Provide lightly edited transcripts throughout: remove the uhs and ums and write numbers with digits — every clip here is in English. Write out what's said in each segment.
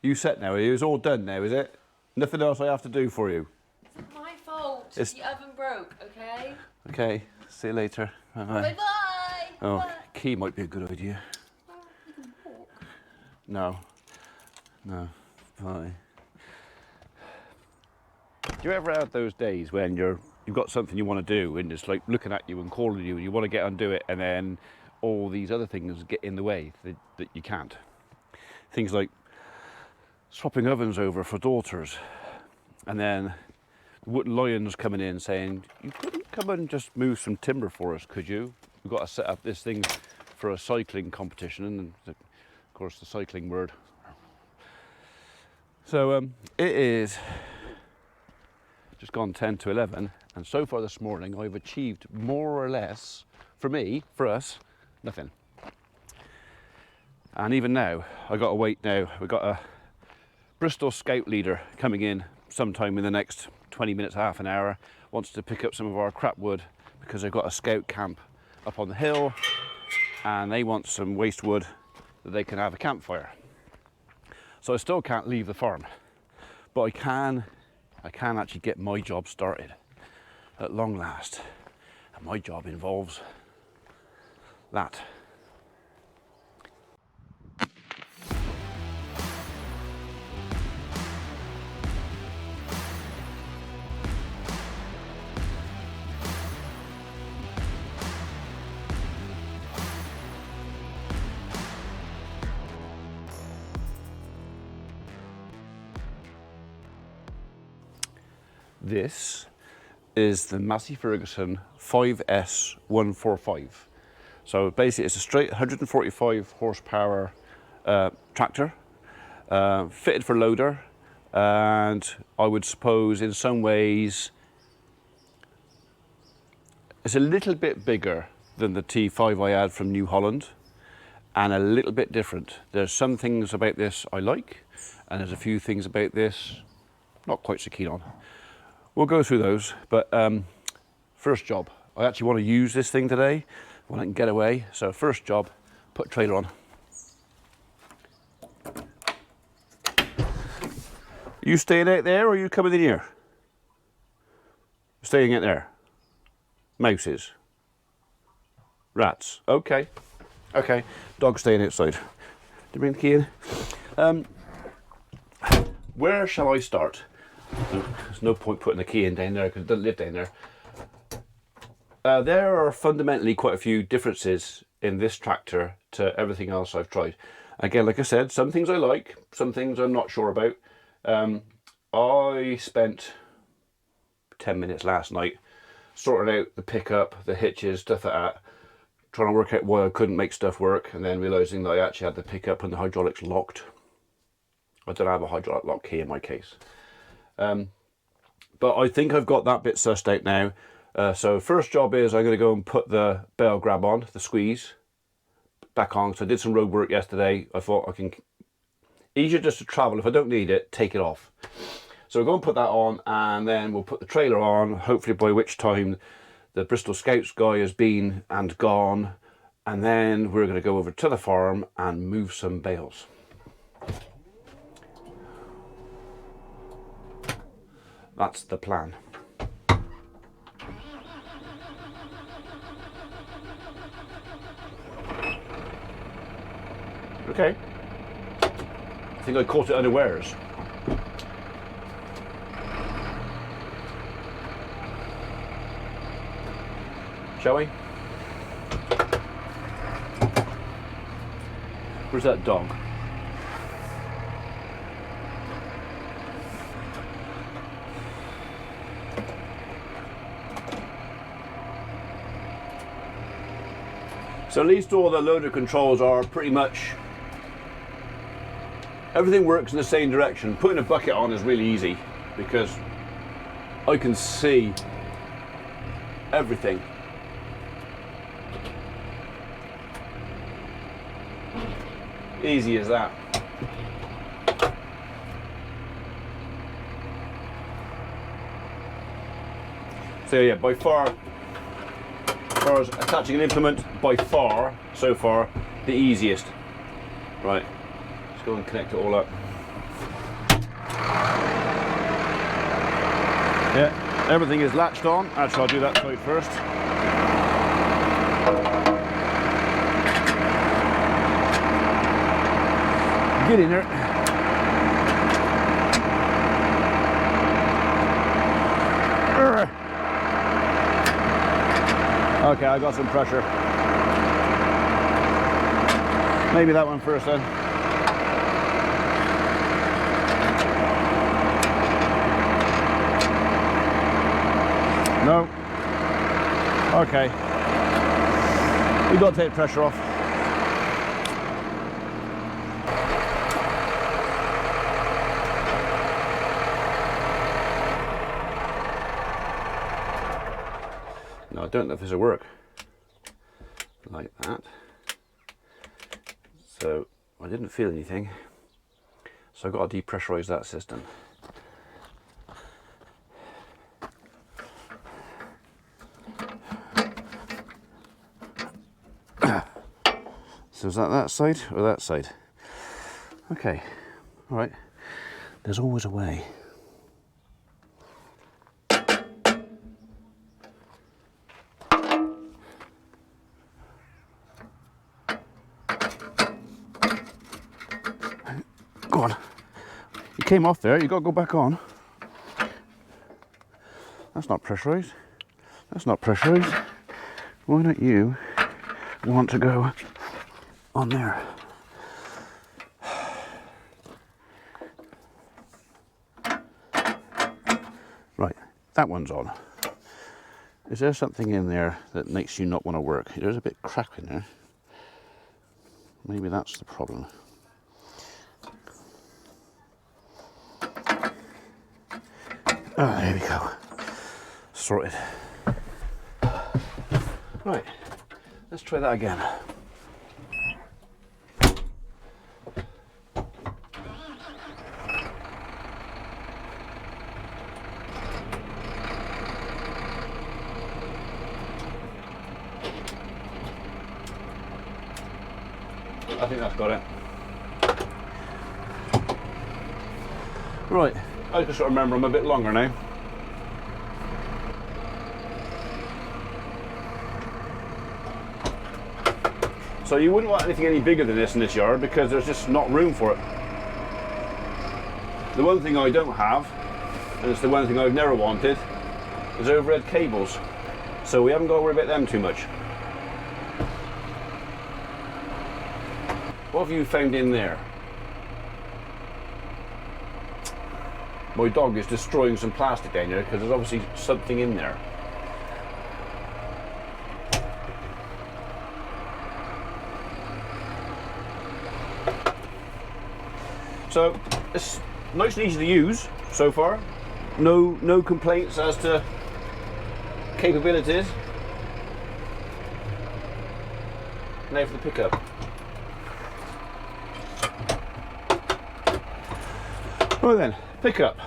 You set now, it's all done now, is it? Nothing else I have to do for you? It's my fault. The oven broke, okay? Okay, see you later. Bye-bye. Bye-bye. Oh, Bye. key might be a good idea. Well, you can walk. No. No. Bye. Do you ever have those days when you've got something you want to do and it's like looking at you and calling you and you want to get and do it, and then all these other things get in the way that you can't? Things like swapping ovens over for daughters, and then the Wotton Lions coming in saying, you couldn't come and just move some timber for us, could you? We've got to set up this thing for a cycling competition, and of course the cycling word. So it is just gone 10 to 11, and so far this morning I've achieved more or less, for us, nothing. And even now, I got to wait now. We've got a Bristol Scout leader coming in sometime in the next 20 minutes, half an hour, wants to pick up some of our crap wood because they've got a scout camp up on the hill and they want some waste wood that they can have a campfire. So I still can't leave the farm, but I can actually get my job started at long last. And my job involves that. This is the Massey Ferguson 5S145. So basically it's a straight 145 horsepower tractor, fitted for loader, and I would suppose in some ways it's a little bit bigger than the T5 I had from New Holland and a little bit different. There's some things about this I like, and there's a few things about this not quite so keen on. We'll go through those, but first job, I actually want to use this thing today when I can get away. So first job, put trailer on. Are you staying out there or are you coming in here? Staying out there. Mouses. Rats. Okay. Okay. Dog staying outside. Do you bring the key in? Where shall I start? There's no point putting the key in down there because it doesn't live down there. There are fundamentally quite a few differences in this tractor to everything else I've tried. Again, like I said, some things I like, some things I'm not sure about. I spent 10 minutes last night sorting out the pickup, the hitches, stuff like that, trying to work out why I couldn't make stuff work, and then realising that I actually had the pickup and the hydraulics locked. I don't have a hydraulic lock key in my case. But I think I've got that bit sussed out now. So first job is I'm going to go and put the bell grab on, the squeeze, back on. So I did some road work yesterday. I thought I can, easier just to travel. If I don't need it, take it off. So we'll go and put that on, and then we'll put the trailer on, hopefully by which time the Bristol Scouts guy has been and gone. And then we're going to go over to the farm and move some bales. That's the plan. Okay. I think I caught it unawares. Shall we? Where's that dog? So at least all the loader controls are pretty much, everything works in the same direction. Putting a bucket on is really easy because I can see everything. Easy as that. So yeah, by far, as far as attaching an implement, by far, so far, the easiest. Right, let's go and connect it all up. Yeah, everything is latched on. Actually, I'll do that side first. Get in there. Okay, I got some pressure. Maybe that one first then. No. Okay. We've got to take pressure off. No, I don't know if this will work. Like that. So I didn't feel anything. So I've got to depressurize that system. So is that side or that side? Okay, all right. There's always a way. Go on. You came off there, you got to go back on. That's not pressurized. That's not pressurized. Why don't you want to go on there? Right, that one's on. Is there something in there that makes you not want to work? There's a bit crack in there. Maybe that's the problem. Oh, there we go. Sorted. Right, let's try that again. I think that's got it. Right, I just sort of remember I'm a bit longer now. So you wouldn't want anything any bigger than this in this yard because there's just not room for it. The one thing I don't have, and it's the one thing I've never wanted, is overhead cables. So we haven't got to worry about them too much. What have you found in there? My dog is destroying some plastic down there because there's obviously something in there. So it's nice and easy to use so far. No complaints as to capabilities. Now for the pickup. Right then, pickup.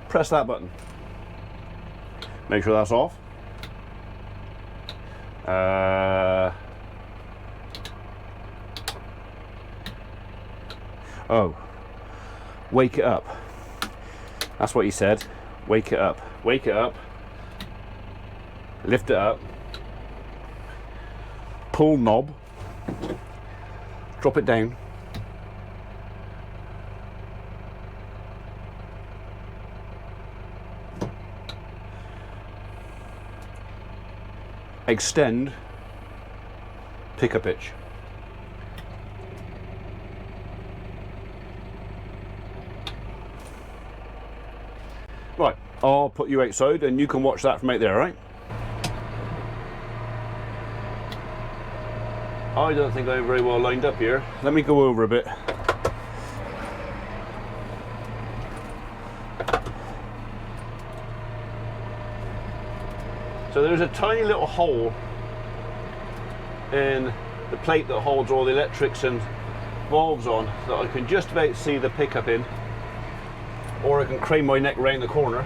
Press that button. Make sure that's off. Oh, wake it up. That's what he said. Wake it up. Wake it up. Lift it up. Pull knob. Drop it down. Extend. Pickup hitch. Right, I'll put you outside and you can watch that from out there, right? I don't think I'm very well lined up here. Let me go over a bit. So there's a tiny little hole in the plate that holds all the electrics and valves on that I can just about see the pickup in. Or I can crane my neck round the corner.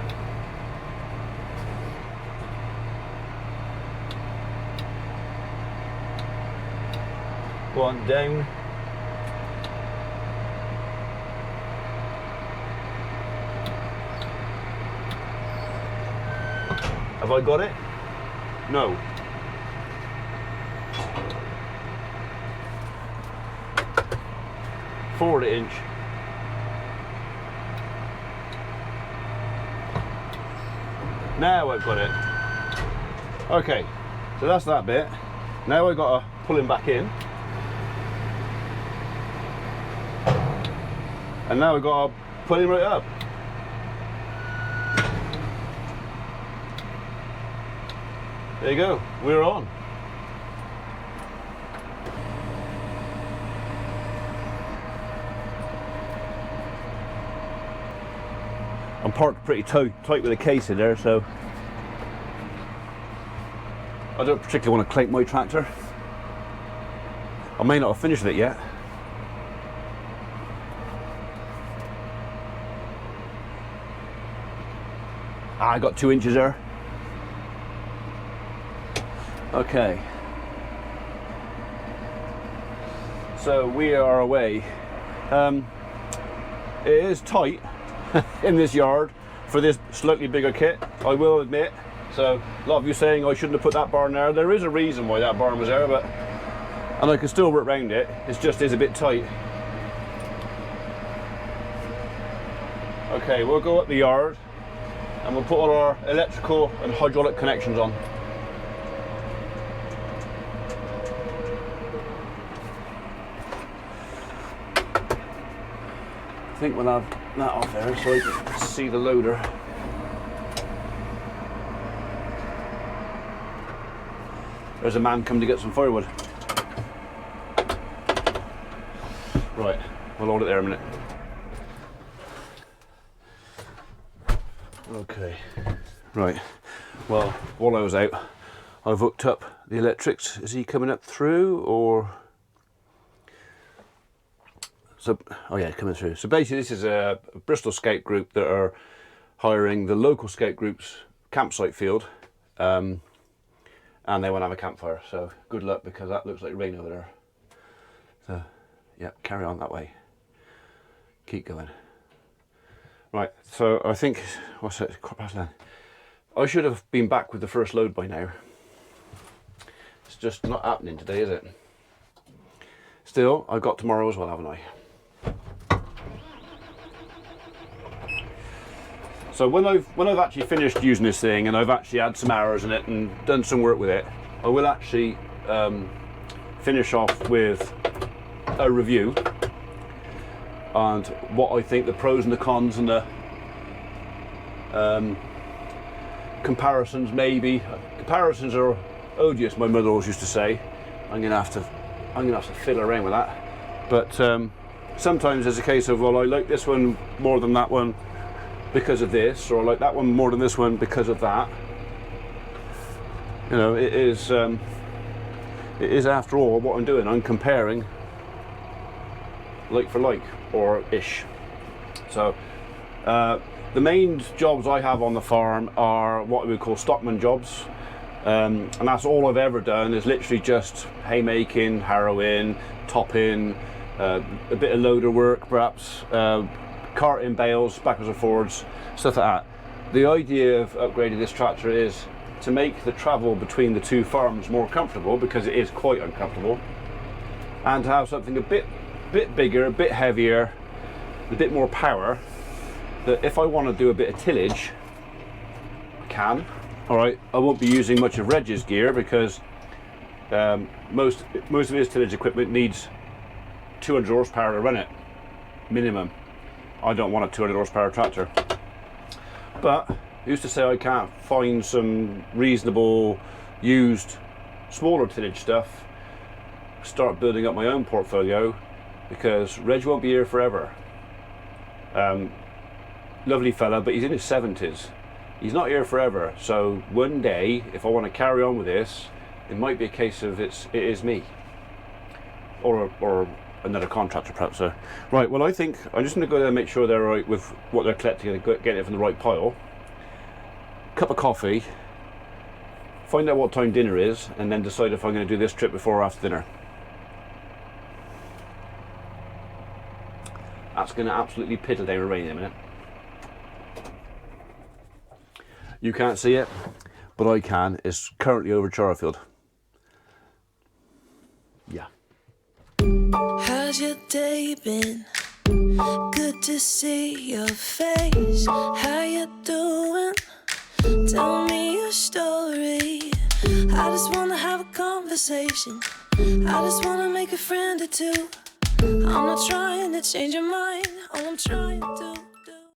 Go on down. Have I got it? No. Forward an inch. Now I've got it. Okay, so that's that bit. Now I've got to pull him back in. And now I've got to put him right up. There you go, we're on. I'm parked pretty tight with a case in there, so I don't particularly want to clank my tractor. I may not have finished it yet. I got 2 inches there. Okay. So we are away. It is tight in this yard for this slightly bigger kit, I will admit. So a lot of you saying I shouldn't have put that barn there. There is a reason why that barn was there, but and I can still work around it. It just is a bit tight. Okay, we'll go up the yard and we'll put all our electrical and hydraulic connections on. I think we'll have that off there so you can see the loader. There's a man coming to get some firewood. Right, we'll hold it there a minute. Okay, right. Well, while I was out, I've hooked up the electrics. Is he coming up through or? So, oh yeah, coming through. So basically this is a Bristol Scout group that are hiring the local Scout group's campsite field. And they want to have a campfire, so good luck because that looks like rain over there. So, yeah, carry on that way. Keep going. Right, so I think, what's it, 9:15. I should have been back with the first load by now. It's just not happening today, is it? Still, I've got tomorrow as well, haven't I? So when I've actually finished using this thing and I've actually had some hours in it and done some work with it, I will actually finish off with a review and what I think the pros and the cons and the comparisons maybe. Comparisons are odious, my mother always used to say. I'm gonna have to fiddle around with that. But sometimes there's a case of, well, I like this one more than that one because of this, or I like that one more than this one because of that. You know, it is after all what I'm doing. I'm comparing like for like, or ish. So the main jobs I have on the farm are what we call stockman jobs, and that's all I've ever done is literally just haymaking, harrowing, topping, a bit of loader work perhaps, carting bales backwards and forwards, stuff like that. The idea of upgrading this tractor is to make the travel between the two farms more comfortable, because it is quite uncomfortable, and to have something a bit bigger, a bit heavier, a bit more power, that if I want to do a bit of tillage, I can. Alright, I won't be using much of Reg's gear because most of his tillage equipment needs 200 horsepower to run it, minimum. I don't want a 200 horsepower tractor. But who's to say I can't find some reasonable used smaller tillage stuff, start building up my own portfolio, because Reg won't be here forever. Lovely fella, but he's in his 70s. He's not here forever, so one day if I want to carry on with this, it might be a case of it is me or another contractor perhaps. So right, well, I think I'm just going to go there and make sure they're right with what they're collecting and get it from the right pile. Cup of coffee, find out what time dinner is, and then decide if I'm going to do this trip before or after dinner. That's going to absolutely piddle down with rain in a minute. You can't see it, but I can. It's currently over Charfield. Yeah. How's your day been? Good to see your face. How you doing? Tell me your story. I just wanna have a conversation. I just wanna make a friend or two. I'm not trying to change your mind. All I'm trying to do